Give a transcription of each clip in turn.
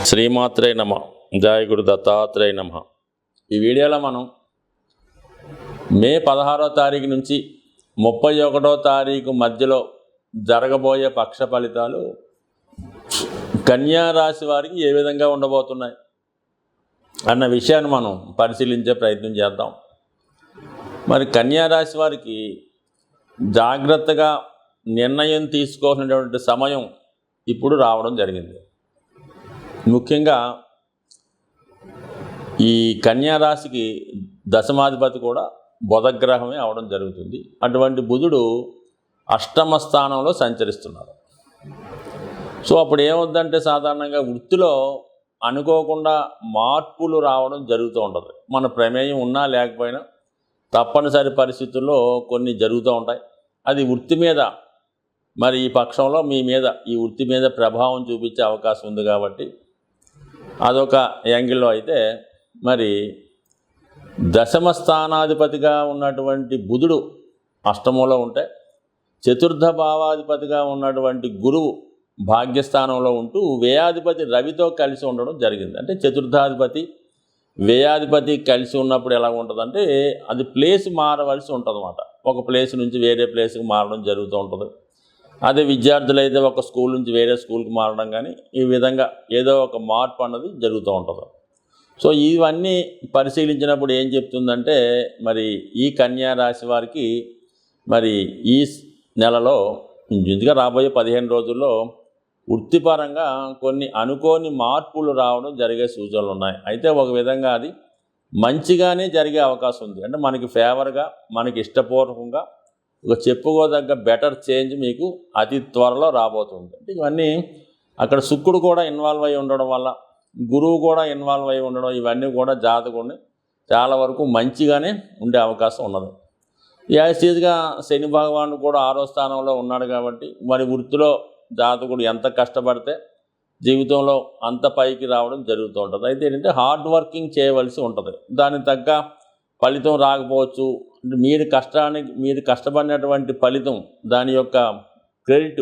శ్రీమాత్రే నమ. జయ గురు దత్తాత్రేయ నమ. ఈ వీడియోలో మనం మే 16వ తారీఖు నుంచి 31వ తారీఖు మధ్యలో జరగబోయే పక్ష ఫలితాలు కన్యా రాశి వారికి ఏ విధంగా ఉండబోతున్నాయి అన్న విషయాన్ని మనం పరిశీలించే ప్రయత్నం చేద్దాం. మరి కన్యా రాశి వారికి జాగ్రత్తగా నిర్ణయం తీసుకోవాల్సినటువంటి సమయం ఇప్పుడు రావడం జరిగింది. ముఖ్యంగా ఈ కన్యా రాశికి దశమాధిపతి కూడా బుధగ్రహమే అవడం జరుగుతుంది. అటువంటి బుధుడు అష్టమ స్థానంలో సంచరిస్తున్నారు. సో అప్పుడు ఏమవుద్దంటే సాధారణంగా వృత్తిలో అనుకోకుండా మార్పులు రావడం జరుగుతూ ఉంటుంది. మన ప్రమేయం ఉన్నా లేకపోయినా తప్పనిసరి పరిస్థితుల్లో కొన్ని జరుగుతూ ఉంటాయి. అది వృత్తి మీద మరి ఈ పక్షంలో మీ మీద ఈ వృత్తి మీద ప్రభావం చూపించే అవకాశం ఉంది కాబట్టి అదొక యాంగిల్లో అయితే, మరి దశమ స్థానాధిపతిగా ఉన్నటువంటి బుధుడు అష్టమంలో ఉంటే చతుర్థ భావాధిపతిగా ఉన్నటువంటి గురువు భాగ్యస్థానంలో ఉంటూ వ్యయాధిపతి రవితో కలిసి ఉండడం జరిగింది. అంటే చతుర్థాధిపతి వ్యయాధిపతి కలిసి ఉన్నప్పుడు ఎలా ఉంటుందంటే అది ప్లేస్ మారవలసి ఉంటుంది అన్నమాట. ఒక ప్లేస్ నుంచి వేరే ప్లేస్కి మారడం జరుగుతూ ఉంటుంది. అదే విద్యార్థులు అయితే ఒక స్కూల్ నుంచి వేరే స్కూల్కి మారడం కానీ ఈ విధంగా ఏదో ఒక మార్పు అన్నది జరుగుతూ ఉంటుంది. సో ఇవన్నీ పరిశీలించినప్పుడు ఏం చెప్తుందంటే, మరి ఈ కన్యా రాశి వారికి మరి ఈ నెలలో ఇంచుగా రాబోయే 15 రోజుల్లో వృత్తిపరంగా కొన్ని అనుకోని మార్పులు రావడం జరిగే సూచనలు ఉన్నాయి. అయితే ఒక విధంగా అది మంచిగానే జరిగే అవకాశం ఉంది. అంటే మనకి ఫేవర్గా, మనకి ఇష్టపూర్వకంగా ఒక చెప్పుకోదగ్గ బెటర్ చేంజ్ మీకు అతి త్వరలో రాబోతుంది. అంటే ఇవన్నీ అక్కడ శుక్రుడు కూడా ఇన్వాల్వ్ అయి ఉండడం వల్ల, గురువు కూడా ఇన్వాల్వ్ అయి ఉండడం, ఇవన్నీ కూడా జాతకుడిని చాలా వరకు మంచిగానే ఉండే అవకాశం ఉన్నది. యాజిటీజ్గా శని భగవానుడు కూడా 6వ స్థానంలో ఉన్నాడు కాబట్టి మరి వృత్తిలో జాతకుడు ఎంత కష్టపడితే జీవితంలో అంత పైకి రావడం జరుగుతూ ఉంటుంది. అయితే ఏంటంటే హార్డ్ వర్కింగ్ చేయవలసి ఉంటుంది. దానికి తగ్గ ఫలితం రాకపోవచ్చు. మీరు కష్టపడినటువంటి ఫలితం దాని యొక్క క్రెడిట్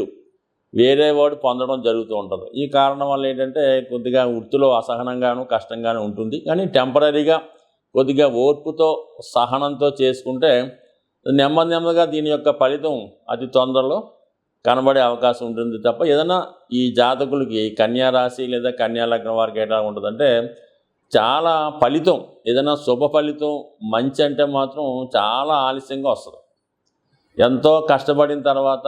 వేరే వాడు పొందడం జరుగుతూ ఉంటుంది. ఈ కారణం వల్ల ఏంటంటే కొద్దిగా వృత్తిలో అసహనంగాను కష్టంగాను ఉంటుంది. కానీ టెంపరీగా కొద్దిగా ఓర్పుతో సహనంతో చేసుకుంటే నెమ్మదిగా దీని యొక్క ఫలితం అతి తొందరలో కనబడే అవకాశం ఉంటుంది తప్ప ఏదైనా ఈ జాతకులకి కన్యా రాశి లేదా కన్యా లగ్నం వారికి ఎలా ఉంటుందంటే చాలా ఫలితం, ఏదైనా శుభ ఫలితం మంచి అంటే మాత్రం చాలా ఆలస్యంగా వస్తుంది. ఎంతో కష్టపడిన తర్వాత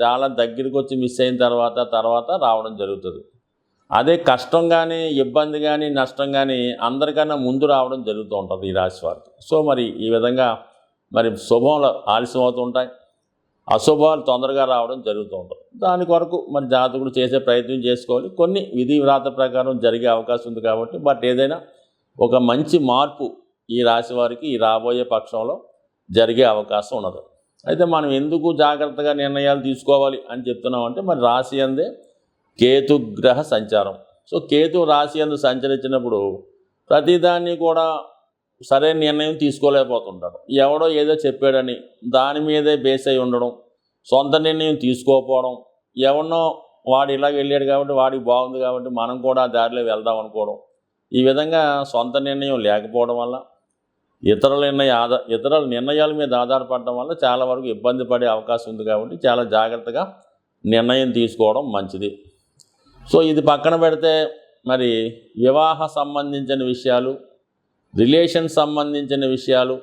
చాలా దగ్గరికి వచ్చి మిస్ అయిన తర్వాత రావడం జరుగుతుంది. అదే కష్టం కానీ ఇబ్బంది కానీ నష్టం కానీ అందరికన్నా ముందు రావడం జరుగుతూ ఉంటుంది ఈ రాశి వారికి. సో మరి ఈ విధంగా మరి శుభంలో ఆలస్యం అవుతుంటాయి, అశుభాలు తొందరగా రావడం జరుగుతూ ఉంటుంది. దాని కొరకు మరి జాతకుడు చేసే ప్రయత్నం చేసుకోవాలి. కొన్ని విధి వ్రాత ప్రకారం జరిగే అవకాశం ఉంది కాబట్టి బట్ ఏదైనా ఒక మంచి మార్పు ఈ రాశి వారికి ఈ రాబోయే పక్షంలో జరిగే అవకాశం ఉన్నది. అయితే మనం ఎందుకు జాగ్రత్తగా నిర్ణయాలు తీసుకోవాలి అని చెప్తున్నామంటే మరి రాశి అందే కేతుగ్రహ సంచారం. సో కేతు రాశి అందు సంచరించినప్పుడు ప్రతిదాన్ని కూడా సరైన నిర్ణయం తీసుకోలేకపోతుంటాడు. ఎవడో ఏదో చెప్పాడని దాని మీదే బేస్ అయి ఉండడం, సొంత నిర్ణయం తీసుకోకపోవడం, ఎవరినో వాడు ఇలాగ వెళ్ళాడు కాబట్టి వాడికి బాగుంది కాబట్టి మనం కూడా ఆ దారిలో వెళ్దాం అనుకోవడం, ఈ విధంగా సొంత నిర్ణయం లేకపోవడం వల్ల ఇతరుల నిర్ణయాల మీద ఆధారపడడం వల్ల చాలా వరకు ఇబ్బంది పడే అవకాశం ఉంది. కాబట్టి చాలా జాగ్రత్తగా నిర్ణయం తీసుకోవడం మంచిది. సో ఇది పక్కన పెడితే మరి వివాహ సంబంధించిన విషయాలు, రిలేషన్ సంబంధించిన విషయాలు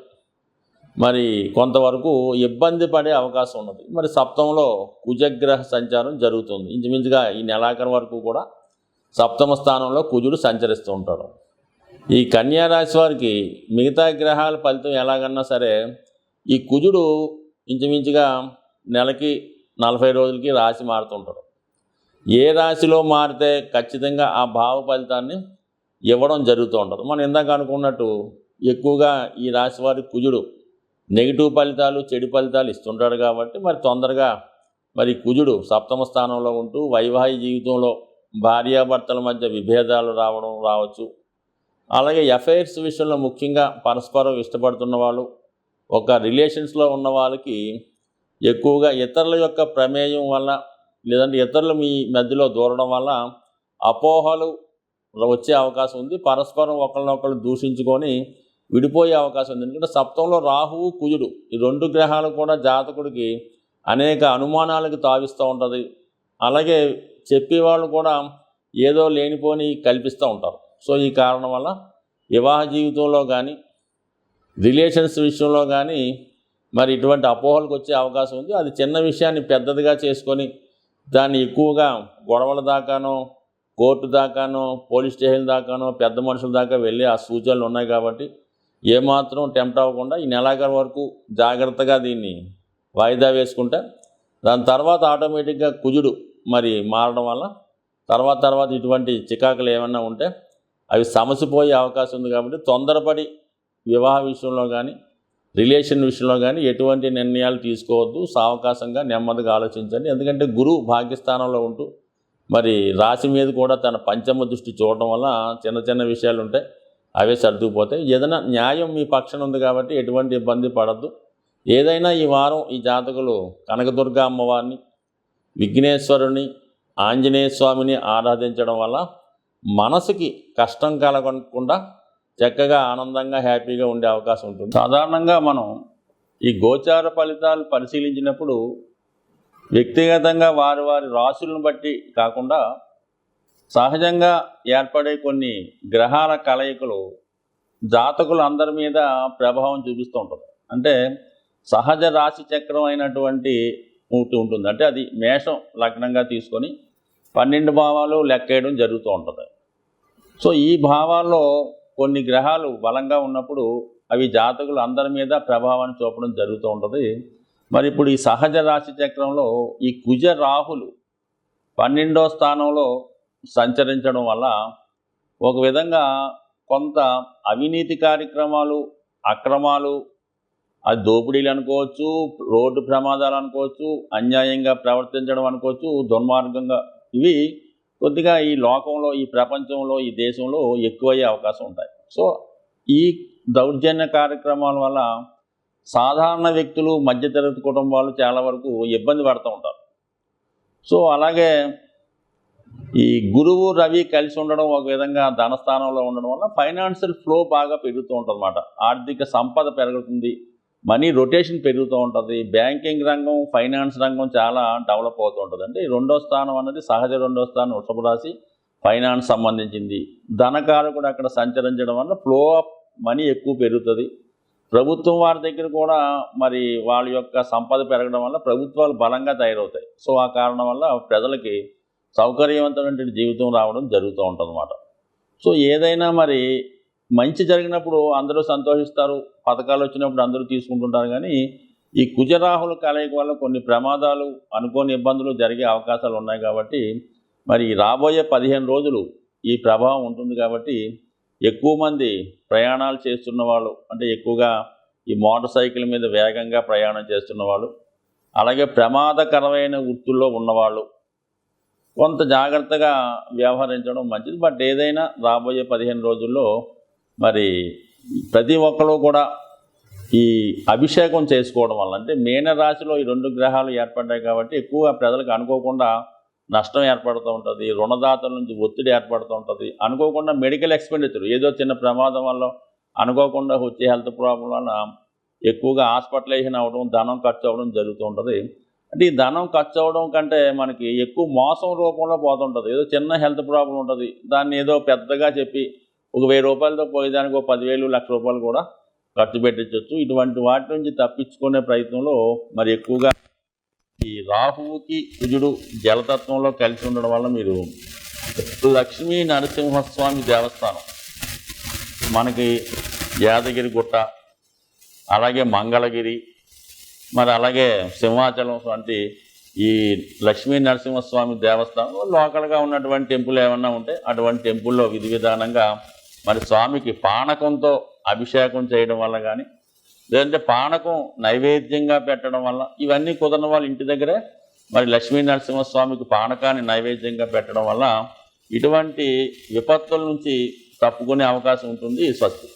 మరి కొంతవరకు ఇబ్బంది పడే అవకాశం ఉన్నది. మరి సప్తమంలో కుజగ్రహ సంచారం జరుగుతుంది. ఇంచుమించుగా ఈ నెలాఖరు వరకు కూడా సప్తమ స్థానంలో కుజుడు సంచరిస్తూ ఉంటాడు. ఈ కన్యా రాశి వారికి మిగతా గ్రహాల ఫలితం ఎలాగన్నా సరే ఈ కుజుడు ఇంచుమించుగా నెలకి 40 రోజులకి రాశి మారుతుంటాడు. ఏ రాశిలో మారితే ఖచ్చితంగా ఆ భావ ఫలితాన్ని ఇవ్వడం జరుగుతూ ఉంటుంది. మనం ఇందాక అనుకున్నట్టు ఎక్కువగా ఈ రాశి వారి కుజుడు నెగిటివ్ ఫలితాలు, చెడు ఫలితాలు ఇస్తుంటాడు కాబట్టి మరి తొందరగా మరి కుజుడు సప్తమ స్థానంలో ఉంటూ వైవాహిక జీవితంలో భార్యాభర్తల మధ్య విభేదాలు రావచ్చు. అలాగే అఫైర్స్ విషయంలో ముఖ్యంగా పరస్పరం ఇష్టపడుతున్న వాళ్ళు, ఒక రిలేషన్స్లో ఉన్న వాళ్ళకి ఎక్కువగా ఇతరుల యొక్క ప్రమేయం వల్ల లేదంటే ఇతరులు మీ మధ్యలో దూరడం వల్ల అపోహలు వచ్చే అవకాశం ఉంది. పరస్పరం ఒకళ్ళనొకళ్ళు దూషించుకొని విడిపోయే అవకాశం ఉంది. ఎందుకంటే సప్తంలో రాహువు కుజుడు ఈ 2 గ్రహాలు కూడా జాతకుడికి అనేక అనుమానాలకు తావిస్తూ ఉంటుంది. అలాగే చెప్పేవాళ్ళు కూడా ఏదో లేనిపోని కల్పిస్తూ ఉంటారు. సో ఈ కారణం వల్ల వివాహ జీవితంలో కానీ రిలేషన్స్ విషయంలో కానీ మరి ఇటువంటి అపోహలకు వచ్చే అవకాశం ఉంది. అది చిన్న విషయాన్ని పెద్దదిగా చేసుకొని దాన్ని ఎక్కువగా గొడవల దాకానో కోర్టు దాకానో పోలీస్ స్టేషన్ దాకానో పెద్ద మనుషుల దాకా వెళ్ళి ఆ సూచనలు ఉన్నాయి. కాబట్టి ఏమాత్రం టెంప్ట్ అవ్వకుండా ఈ నెలాఖరు వరకు జాగ్రత్తగా దీన్ని వాయిదా వేసుకుంటే దాని తర్వాత ఆటోమేటిక్గా కుజుడు మరి మారడం వల్ల తర్వాత ఇటువంటి చికాకులు ఏమన్నా ఉంటే అవి సమసిపోయే అవకాశం ఉంది. కాబట్టి తొందరపడి వివాహ విషయంలో కానీ రిలేషన్ విషయంలో కానీ ఎటువంటి నిర్ణయాలు తీసుకోవద్దు. సావకాశంగా నెమ్మదిగా ఆలోచించండి. ఎందుకంటే గురువు భాగ్యస్థానంలో ఉంటూ మరి రాశి మీద కూడా తన పంచమ దృష్టి చూడటం వల్ల చిన్న విషయాలు ఉంటాయి, అవే సర్దుకుపోతాయి. ఏదైనా న్యాయం మీ పక్షాన ఉంది కాబట్టి ఎటువంటి ఇబ్బంది పడద్దు. ఏదైనా ఈ వారం ఈ జాతకులు కనకదుర్గ అమ్మవారిని, విఘ్నేశ్వరుని, ఆంజనేయ స్వామిని ఆరాధించడం వల్ల మనసుకి కష్టం కలగకుండా చక్కగా ఆనందంగా హ్యాపీగా ఉండే అవకాశం ఉంటుంది. సాధారణంగా మనం ఈ గోచార ఫలితాలు పరిశీలించినప్పుడు వ్యక్తిగతంగా వారి రాశులను బట్టి కాకుండా సహజంగా ఏర్పడే కొన్ని గ్రహాల కలయికలు జాతకులు అందరి మీద ప్రభావం చూపిస్తూ ఉంటుంది. అంటే సహజ రాశి చక్రం అయినటువంటి ఉంటుంది. అంటే అది మేషం లగ్నంగా తీసుకొని 12 భావాలు లెక్కేయడం జరుగుతూ ఉంటుంది. సో ఈ భావాల్లో కొన్ని గ్రహాలు బలంగా ఉన్నప్పుడు అవి జాతకులు అందరి మీద ప్రభావాన్ని చూపడం జరుగుతూ ఉంటుంది. మరి ఇప్పుడు ఈ సహజ రాశి చక్రంలో ఈ కుజ రాహులు 12వ స్థానంలో సంచరించడం వల్ల ఒక విధంగా కొంత అవినీతి కార్యక్రమాలు, అక్రమాలు, అది దోపిడీలు అనుకోవచ్చు, రోడ్డు ప్రమాదాలు అనుకోవచ్చు, అన్యాయంగా ప్రవర్తించడం అనుకోవచ్చు, దుర్మార్గంగా ఇవి కొద్దిగా ఈ లోకంలో, ఈ ప్రపంచంలో, ఈ దేశంలో ఎక్కువయ్యే అవకాశం ఉంటాయి. సో ఈ దౌర్జన్య కార్యక్రమాల వల్ల సాధారణ వ్యక్తులు, మధ్యతరగతి కుటుంబాలు చాలా వరకు ఇబ్బంది పడుతూ ఉంటారు. సో అలాగే ఈ గురువు రవి కలిసి ఉండడం ఒక విధంగా ధనస్థానంలో ఉండడం వల్ల ఫైనాన్షియల్ ఫ్లో బాగా పెరుగుతూ ఉంటుంది అన్నమాట. ఆర్థిక సంపద పెరుగుతుంది, మనీ రొటేషన్ పెరుగుతూ ఉంటుంది. బ్యాంకింగ్ రంగం, ఫైనాన్స్ రంగం చాలా డెవలప్ అవుతూ ఉంటుంది. అంటే 2వ స్థానం అన్నది సహజ 2వ స్థానం వృషభ రాశి, ఫైనాన్స్ సంబంధించింది. ధనకారకుడు అక్కడ సంచరించడం వల్ల ఫ్లో ఆఫ్ మనీ ఎక్కువ పెరుగుతుంది. ప్రభుత్వం వారి దగ్గర కూడా మరి వాళ్ళ యొక్క సంపద పెరగడం వల్ల ప్రభుత్వాలు బలంగా తయారవుతాయి. సో ఆ కారణం వల్ల ప్రజలకి సౌకర్యవంతమైన జీవితం రావడం జరుగుతూ ఉంటుంది అన్నమాట. సో ఏదైనా మరి మంచి జరిగినప్పుడు అందరూ సంతోషిస్తారు, పథకాలు వచ్చినప్పుడు అందరూ తీసుకుంటుంటారు. కానీ ఈ కుజరాహుల కలయిక వల్ల కొన్ని ప్రమాదాలు, అనుకోని ఇబ్బందులు జరిగే అవకాశాలు ఉన్నాయి. కాబట్టి మరి రాబోయే 15 రోజులు ఈ ప్రభావం ఉంటుంది. కాబట్టి ఎక్కువ మంది ప్రయాణాలు చేస్తున్న వాళ్ళు, అంటే ఎక్కువగా ఈ మోటార్ సైకిల్ మీద వేగంగా ప్రయాణం చేస్తున్న వాళ్ళు, అలాగే ప్రమాదకరమైన వృత్తుల్లో ఉన్నవాళ్ళు కొంత జాగ్రత్తగా వ్యవహరించడం మంచిది. బట్ ఏదైనా రాబోయే 15 రోజుల్లో మరి ప్రతి ఒక్కరు కూడా ఈ అభిషేకం చేసుకోవడం వల్ల, అంటే మీన రాశిలో ఈ 2 గ్రహాలు ఏర్పడ్డాయి కాబట్టి ఎక్కువ ప్రజలకు అనుకోకుండా నష్టం ఏర్పడుతూ ఉంటుంది. రుణదాతల నుంచి ఒత్తిడి ఏర్పడుతూ ఉంటుంది. అనుకోకుండా మెడికల్ ఎక్స్పెండిచర్, ఏదో చిన్న ప్రమాదం వల్ల అనుకోకుండా వచ్చే హెల్త్ ప్రాబ్లం వల్ల ఎక్కువగా హాస్పిటలైజేషన్ అవ్వడం, ధనం ఖర్చు అవ్వడం జరుగుతూ ఉంటుంది. అంటే ఈ ధనం ఖర్చు అవ్వడం కంటే మనకి ఎక్కువ మోసం రూపంలో పోతుంటుంది. ఏదో చిన్న హెల్త్ ప్రాబ్లం ఉంటుంది, దాన్ని ఏదో పెద్దగా చెప్పి ఒక 1000 రూపాయలతో పోయేదానికి ఒక 10,000, 1,00,000 రూపాయలు కూడా ఖర్చు పెట్టించవచ్చు. ఇటువంటి వాటి నుంచి తప్పించుకునే ప్రయత్నంలో మరి ఎక్కువగా ఈ రాహువుకి కుజుడు జలతత్వంలో కలిసి ఉండడం వల్ల మీరు లక్ష్మీ నరసింహస్వామి దేవస్థానం మనకి యాదగిరి గుట్ట, అలాగే మంగళగిరి, మరి అలాగే సింహాచలం వంటి ఈ లక్ష్మీ నరసింహస్వామి దేవస్థానం లోకల్గా ఉన్నటువంటి టెంపుల్ ఏమన్నా ఉంటే అటువంటి టెంపుల్లో విధి విధానంగా మరి స్వామికి పానకంతో అభిషేకం చేయడం వల్ల కానీ, లేదంటే పానకం నైవేద్యంగా పెట్టడం వల్ల, ఇవన్నీ కుదరని వాళ్ళు ఇంటి దగ్గరే మరి లక్ష్మీ నరసింహస్వామికి పానకాన్ని నైవేద్యంగా పెట్టడం వల్ల ఇటువంటి విపత్తుల నుంచి తప్పుకునే అవకాశం ఉంటుంది. స్వస్తి.